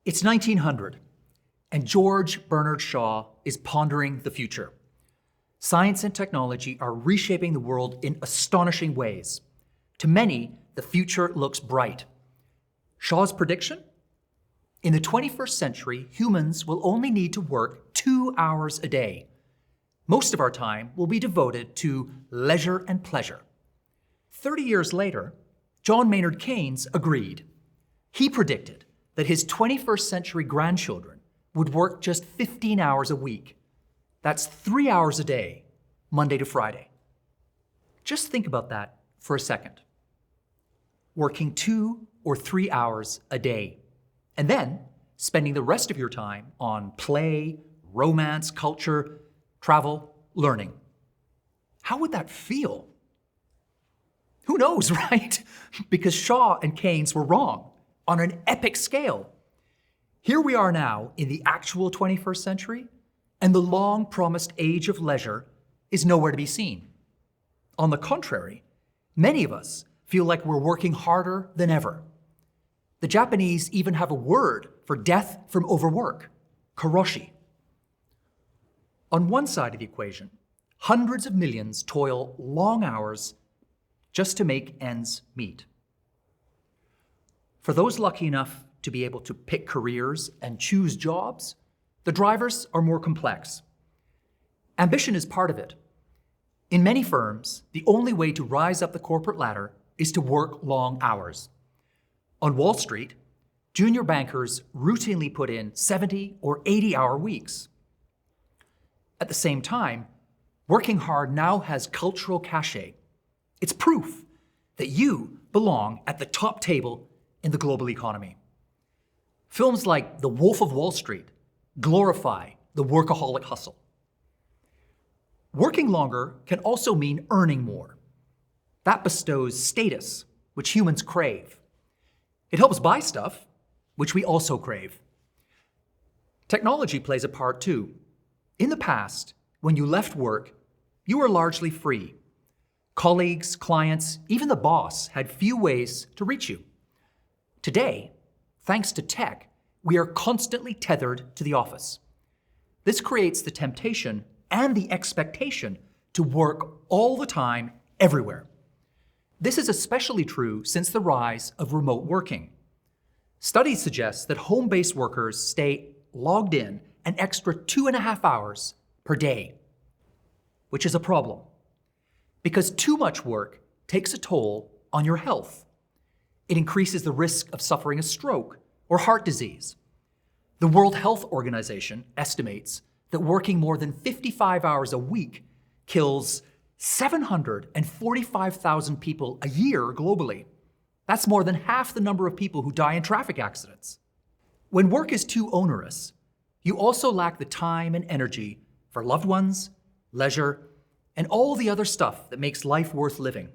It's 1900, and George Bernard Shaw is pondering the future. Science and technology are reshaping the world in astonishing ways. To many, the future looks bright. Shaw's prediction? In the 21st century, humans will only need to work 2 hours a day. Most of our time will be devoted to leisure and pleasure. 30 years later, John Maynard Keynes agreed. He predicted that his 21st century grandchildren would work just 15 hours a week. That's 3 hours a day, Monday to Friday. Just think about that for a second. Working 2 or 3 hours a day, and then spending the rest of your time on play, romance, culture, travel, learning. How would that feel? Who knows, right? Because Shaw and Keynes were wrong on an epic scale. Here we are now in the actual 21st century, and the long-promised age of leisure is nowhere to be seen. On the contrary, many of us feel like we're working harder than ever. The Japanese even have a word for death from overwork, karoshi. On one side of the equation, hundreds of millions toil long hours just to make ends meet. For those lucky enough to be able to pick careers and choose jobs, the drivers are more complex. Ambition is part of it. In many firms, the only way to rise up the corporate ladder is to work long hours. On Wall Street, junior bankers routinely put in 70 or 80-hour weeks. At the same time, working hard now has cultural cachet. It's proof that you belong at the top table in the global economy. Films like The Wolf of Wall Street glorify the workaholic hustle. Working longer can also mean earning more. That bestows status, which humans crave. It helps buy stuff, which we also crave. Technology plays a part too. In the past, when you left work, you were largely free. Colleagues, clients, even the boss had few ways to reach you. Today, thanks to tech, we are constantly tethered to the office. This creates the temptation and the expectation to work all the time, everywhere. This is especially true since the rise of remote working. Studies suggest that home-based workers stay logged in an extra 2.5 hours per day, which is a problem, because too much work takes a toll on your health. It increases the risk of suffering a stroke or heart disease. The World Health Organization estimates that working more than 55 hours a week kills 745,000 people a year globally. That's more than half the number of people who die in traffic accidents. When work is too onerous, you also lack the time and energy for loved ones, leisure, and all the other stuff that makes life worth living.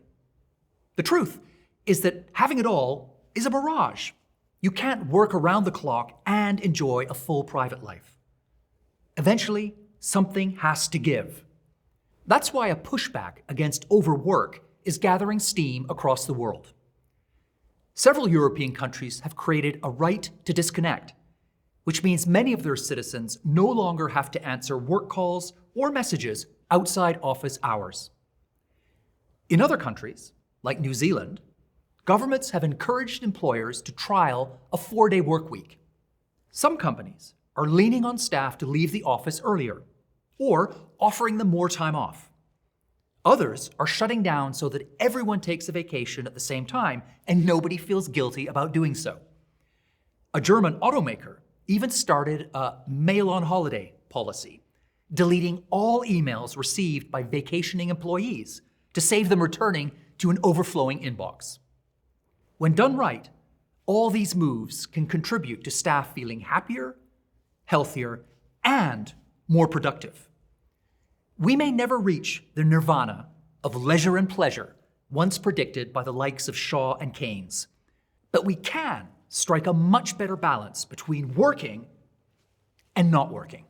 The truth is that having it all is a mirage. You can't work around the clock and enjoy a full private life. Eventually, something has to give. That's why a pushback against overwork is gathering steam across the world. Several European countries have created a right to disconnect, which means many of their citizens no longer have to answer work calls or messages outside office hours. In other countries, like New Zealand, governments have encouraged employers to trial a 4-day work week. Some companies are leaning on staff to leave the office earlier or offering them more time off. Others are shutting down so that everyone takes a vacation at the same time and nobody feels guilty about doing so. A German automaker even started a mail on holiday policy, deleting all emails received by vacationing employees to save them returning to an overflowing inbox. When done right, all these moves can contribute to staff feeling happier, healthier, and more productive. We may never reach the nirvana of leisure and pleasure once predicted by the likes of Shaw and Keynes, but we can strike a much better balance between working and not working.